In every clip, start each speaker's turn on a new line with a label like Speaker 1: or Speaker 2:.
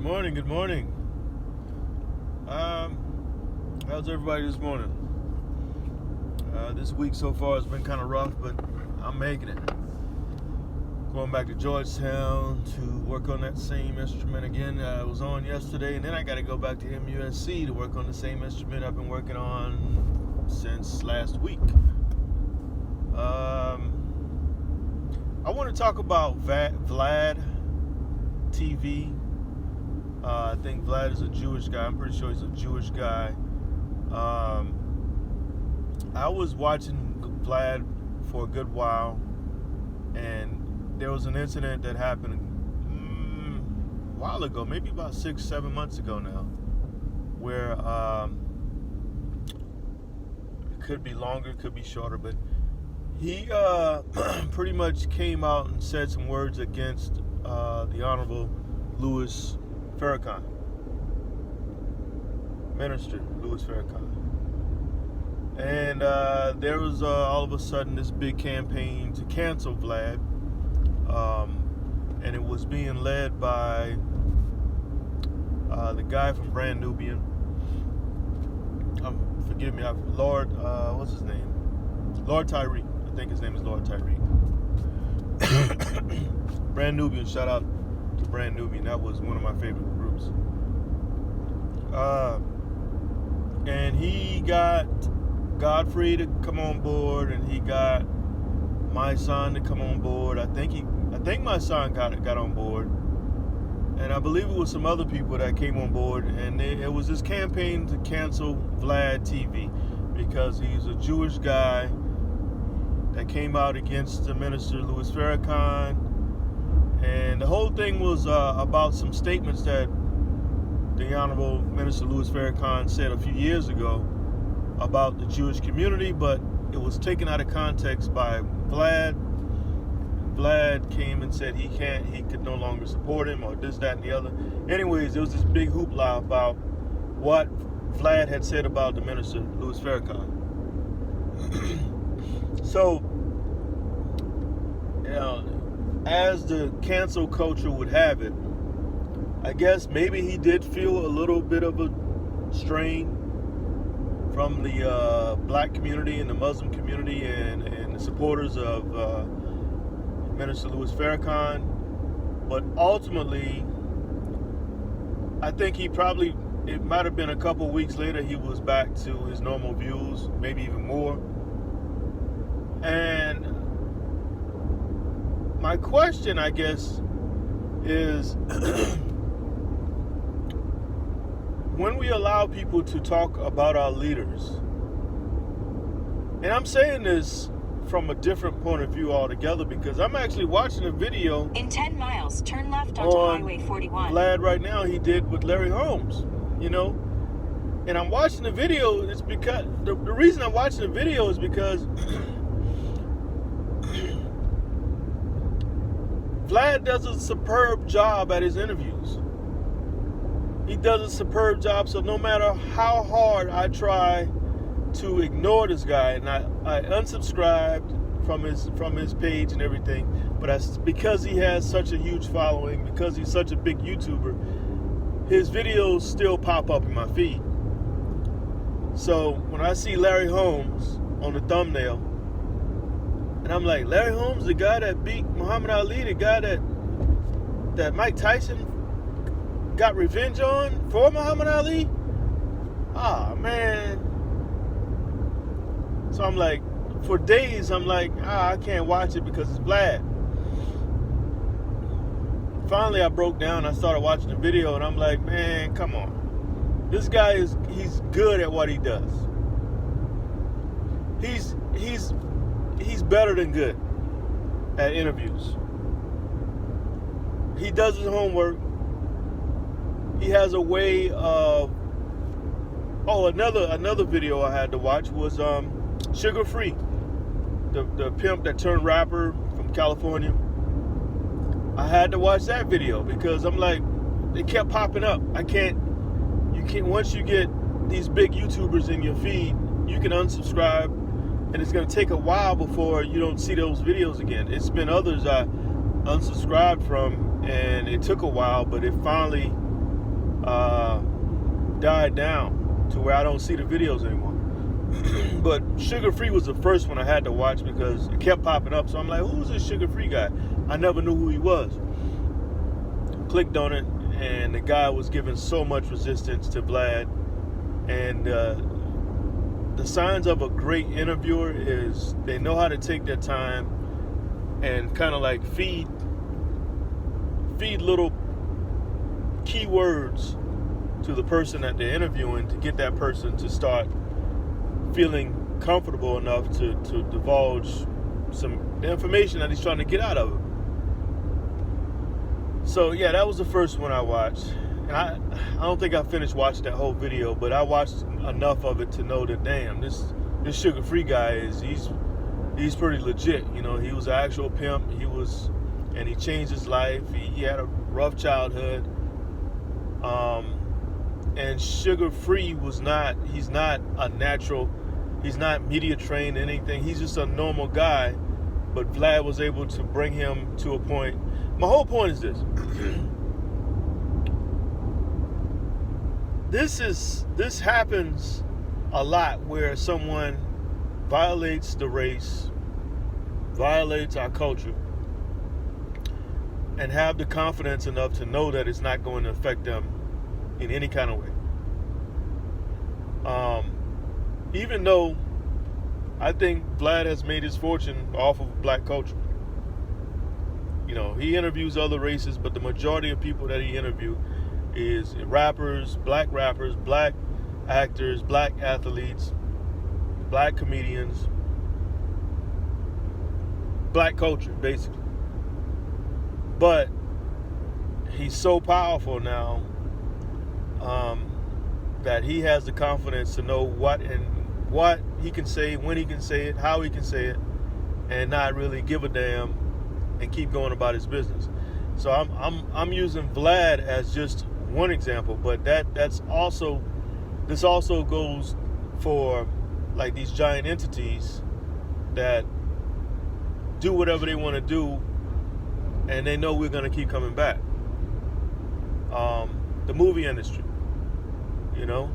Speaker 1: morning. Good morning. How's everybody this morning? This week so far has been kind of rough, but I'm making it. Going back to Georgetown to work on that same instrument again. I was on yesterday, and then I got to go back to MUSC to work on the same instrument I've been working on since last week. I want to talk about Vlad TV. I think Vlad is a Jewish guy. I'm pretty sure he's a Jewish guy. I was watching Vlad for a good while, and there was an incident that happened a while ago, maybe about 6-7 months ago now, where it could be longer, it could be shorter, but he pretty much came out and said some words against the Honorable Louis Farrakhan, Minister Louis Farrakhan. And there was all of a sudden this big campaign to cancel Vlad, and it was being led by the guy from Brand Nubian. Forgive me, Lord, what's his name? Lord Tyreek. I think his name is Lord Tyreek. Brand Nubian, shout out to Brand Nubian. That was one of my favorite groups. And he got Godfrey to come on board, and he got my son to come on board. I think my son got on board, and I believe it was some other people that came on board, and it was this campaign to cancel Vlad TV because he's a Jewish guy that came out against the Minister Louis Farrakhan. And the whole thing was about some statements that the Honorable Minister Louis Farrakhan said a few years ago about the Jewish community, but it was taken out of context by Vlad. Vlad came and said he could no longer support him, or this, that, and the other. Anyways, there was this big hoopla about what Vlad had said about the Minister Louis Farrakhan. So, as the cancel culture would have it, I guess maybe he did feel a little bit of a strain from the black community and the Muslim community and the supporters of Minister Louis Farrakhan. But ultimately, I think it might have been a couple weeks later, he was back to his normal views, maybe even more. And my question, I guess, is when we allow people to talk about our leaders, and I'm saying this from a different point of view altogether because I'm actually watching a video.
Speaker 2: In 10 miles, turn left onto Highway 41.
Speaker 1: Vlad right now, he did with Larry Holmes, And I'm watching the video, it's because, the reason I'm watching the video is because Vlad does a superb job at his interviews. He does a superb job, so no matter how hard I try to ignore this guy, and I unsubscribed from his page and everything, but because he has such a huge following, because he's such a big YouTuber, his videos still pop up in my feed. So when I see Larry Holmes on the thumbnail, and I'm like, Larry Holmes, the guy that beat Muhammad Ali, the guy that Mike Tyson got revenge on for Muhammad Ali? Ah, man. So I'm like, for days, I'm like, I can't watch it because it's Vlad. Finally, I broke down, I started watching the video, and I'm like, man, come on. This guy he's good at what he does. He's better than good at interviews. He does his homework. He has a way of. Oh, another video I had to watch was Sugar Free, the pimp that turned rapper from California. I had to watch that video because I'm like, it kept popping up. You can't. Once you get these big YouTubers in your feed, you can unsubscribe, and it's gonna take a while before you don't see those videos again. It's been others I unsubscribed from, and it took a while, but it finally died down to where I don't see the videos anymore. But Sugar Free was the first one I had to watch because it kept popping up. So I'm like, who's this Sugar Free guy? I never knew who he was. Clicked on it, and the guy was giving so much resistance to Vlad. And the signs of a great interviewer is they know how to take their time and kind of like feed little keywords to the person that they're interviewing to get that person to start feeling comfortable enough to divulge some information that he's trying to get out of him. So yeah, that was the first one I watched. And I don't think I finished watching that whole video, but I watched enough of it to know that damn, this Sugar Free guy he's pretty legit. You know, he was an actual pimp. And he changed his life. He had a rough childhood. And Sugar Free he's not media trained or anything. He's just a normal guy. But Vlad was able to bring him to a point. My whole point is this. This happens a lot where someone violates the race, violates our culture, and have the confidence enough to know that it's not going to affect them in any kind of way. Even though I think Vlad has made his fortune off of black culture. You know, he interviews other races, but the majority of people that he interviews is rappers, black actors, black athletes, black comedians, black culture, basically. But he's so powerful now that he has the confidence to know what he can say, when he can say it, how he can say it, and not really give a damn and keep going about his business. So I'm using Vlad as just one example, but this also goes for like these giant entities that do whatever they want to do, and they know we're going to keep coming back. The movie industry, you know,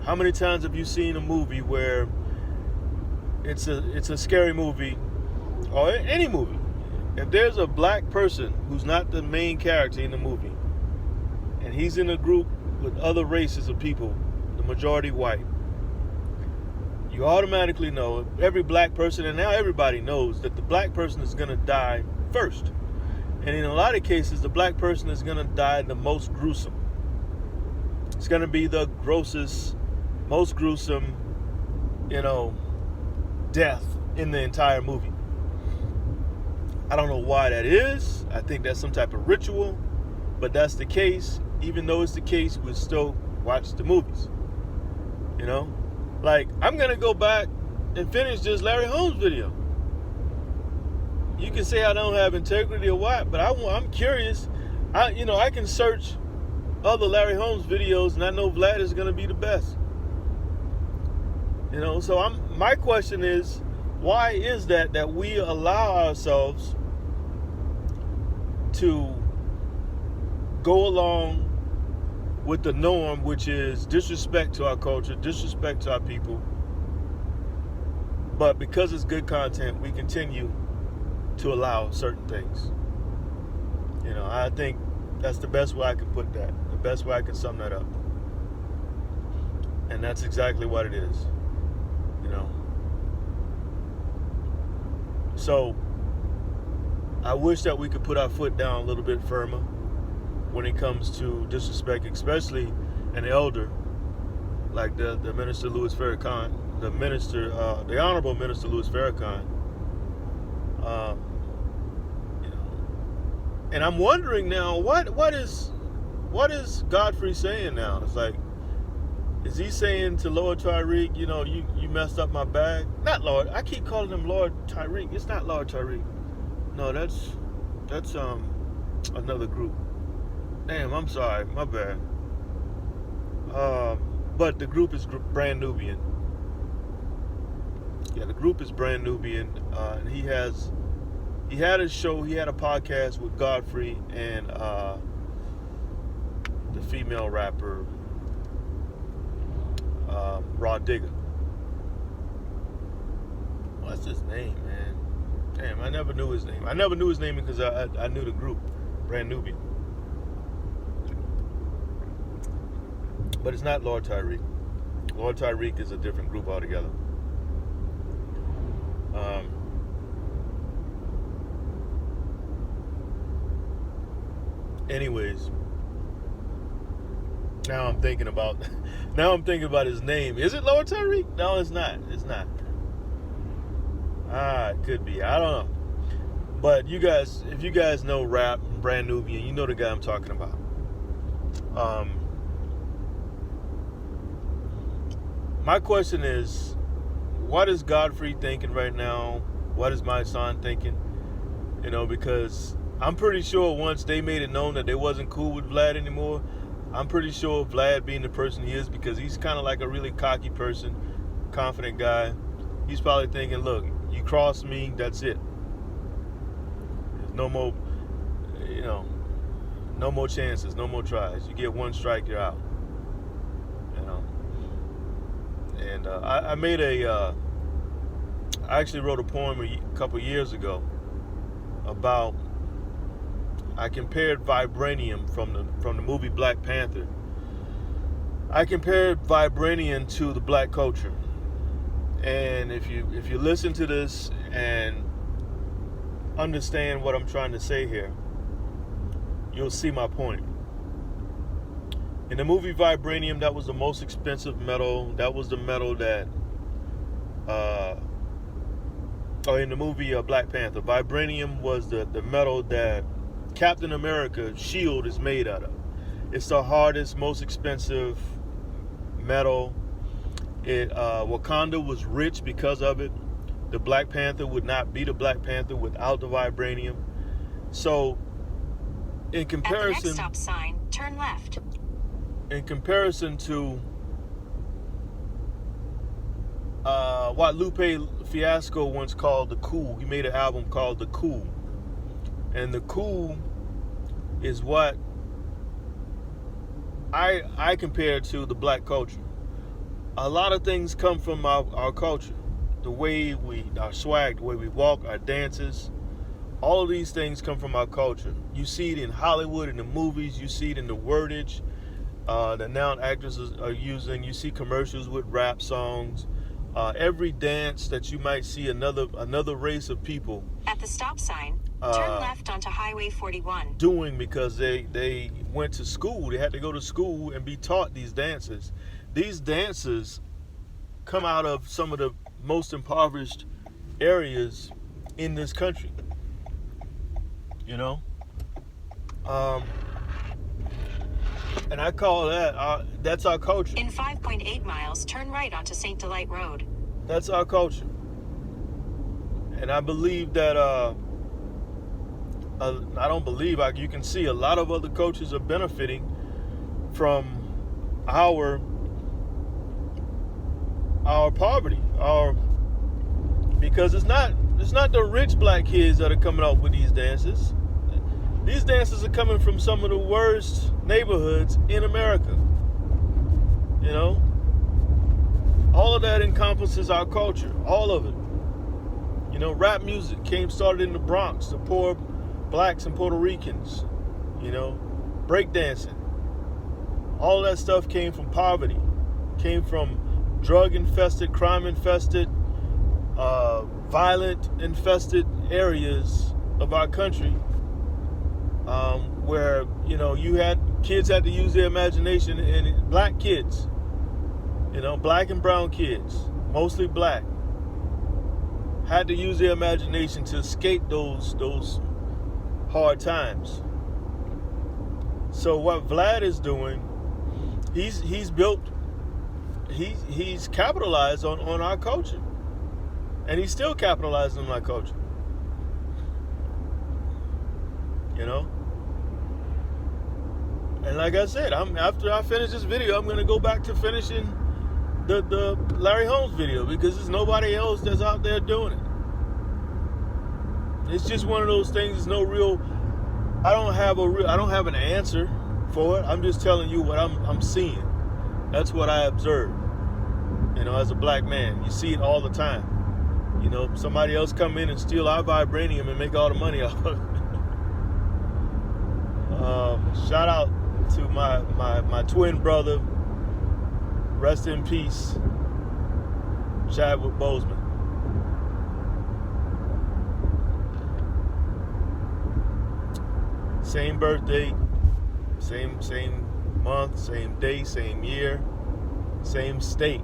Speaker 1: how many times have you seen a movie where it's a scary movie, or any movie? If there's a black person who's not the main character in the movie, and he's in a group with other races of people, the majority white, you automatically know, every black person, and now everybody knows that the black person is going to die first. And in a lot of cases, the black person is going to die the most gruesome. It's going to be the grossest, most gruesome, death in the entire movie. I don't know why that is. I think that's some type of ritual, but that's the case. Even though it's the case, we still watch the movies. You know, like I'm gonna go back and finish this Larry Holmes video. You can say I don't have integrity or what, but I'm curious. I can search other Larry Holmes videos, and I know Vlad is gonna be the best. So my question is, why is that we allow ourselves to go along with the norm, which is disrespect to our culture, disrespect to our people, but because it's good content, we continue to allow certain things? I think that's the best way I can put that, the best way I can sum that up. And that's exactly what it is. So I wish that we could put our foot down a little bit firmer when it comes to disrespect, especially an elder like the Minister Louis Farrakhan, the Honorable Minister Louis Farrakhan. And I'm wondering now, what is Godfrey saying now? It's like, is he saying to Lord Tyreek, you messed up my bag? Not Lord. I keep calling him Lord Tyreek. It's not Lord Tyreek. No, that's another group. Damn, I'm sorry. My bad. But the group is Brand Nubian. Yeah, the group is Brand Nubian. And he had a show, he had a podcast with Godfrey and the female rapper, Raw Digger. What's his name, man? Damn, I never knew his name. I never knew his name because I knew the group, Brand Nubian. But it's not Lord Tyreek. Lord Tyreek is a different group altogether. Anyways, now I'm thinking about his name. Is it Lord Tyreek? No, it's not. It's not. It could be. I don't know. But you guys, if you guys know rap, Brand Nubian, you know the guy I'm talking about. My question is, what is Godfrey thinking right now? What is my son thinking? You know, because I'm pretty sure once they made it known that they wasn't cool with Vlad anymore, I'm pretty sure Vlad being the person he is, because he's kind of like a really cocky person, confident guy. He's probably thinking, look, you cross me, that's it. There's no more, no more chances, no more tries. You get one strike, you're out. And I actually wrote a poem a couple years ago about, I compared vibranium from the movie Black Panther. I compared vibranium to the black culture. And if you listen to this and understand what I'm trying to say here, you'll see my point. In the movie Vibranium, that was the most expensive metal. That was the metal that, in the movie Black Panther, Vibranium was the metal that Captain America's shield is made out of. It's the hardest, most expensive metal. Wakanda was rich because of it. The Black Panther would not be the Black Panther without the Vibranium. So, in comparison,
Speaker 2: at the next stop sign, turn left.
Speaker 1: In comparison to what Lupe Fiasco once called the cool, he made an album called The Cool. And the cool is what I compare to the black culture. A lot of things come from our culture. The way our swag, the way we walk, our dances, all of these things come from our culture. You see it in Hollywood, in the movies, you see it in the wordage that now actors are using. You see commercials with rap songs. Every dance that you might see another race of people
Speaker 2: at the stop sign, turn left onto Highway 41.
Speaker 1: Doing, because they went to school. They had to go to school and be taught these dances. These dances come out of some of the most impoverished areas in this country. And I call that's our culture.
Speaker 2: In 5.8 miles, turn right onto St. Delight Road.
Speaker 1: That's our culture. And I believe that, you can see a lot of other cultures are benefiting from our poverty, because it's not the rich black kids that are coming up with these dances. These dances are coming from some of the worst neighborhoods in America. All of that encompasses our culture, all of it. Rap music started in the Bronx, the poor blacks and Puerto Ricans. Breakdancing. All of that stuff came from poverty, came from drug-infested, crime-infested, violent-infested areas of our country, where kids had to use their imagination, and black kids, black and brown kids, mostly black, had to use their imagination to escape those hard times. So what Vlad is doing, he's capitalized on our culture, and he's still capitalizing on our culture. And like I said, after I finish this video, I'm gonna go back to finishing the Larry Holmes video, because there's nobody else that's out there doing it. It's just one of those things. There's no real. I don't have an answer for it. I'm just telling you what I'm seeing. That's what I observe. You know, as a black man, you see it all the time. You know, somebody else come in and steal our vibranium and make all the money off of it. Shout out to my twin brother. Rest in peace, Chadwick Boseman. Same birthday, same month, same day, same year, same state.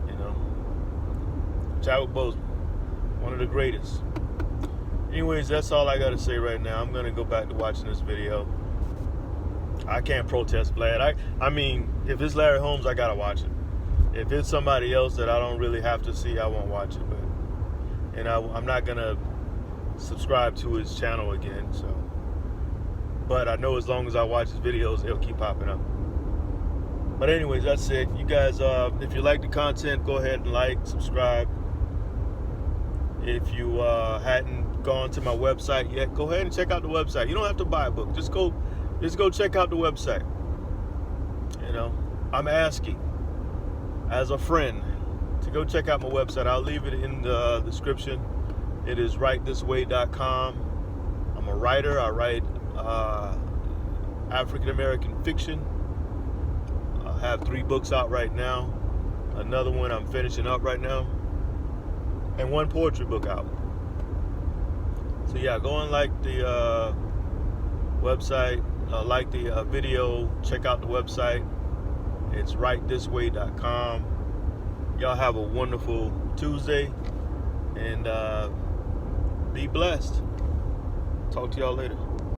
Speaker 1: You know, Chadwick Boseman, one of the greatest. Anyways, that's all I got to say right now. I'm going to go back to watching this video. I can't protest Vlad. I mean, if it's Larry Holmes, I got to watch it. If it's somebody else that I don't really have to see, I won't watch it. And I'm not going to subscribe to his channel again. So, but I know as long as I watch his videos, they'll keep popping up. But anyways, that's it. You guys, if you like the content, go ahead and like, subscribe. If you hadn't gone to my website yet, go ahead and check out the website. You don't have to buy a book. Just go check out the website. You know, I'm asking as a friend to go check out my website. I'll leave it in the description. It is writethisway.com. I'm a writer. I write African American fiction. I have 3 books out right now. Another one I'm finishing up right now. And 1 poetry book out. So yeah, go and like the website, like the video, check out the website. It's writethisway.com. Y'all have a wonderful Tuesday, and be blessed. Talk to y'all later.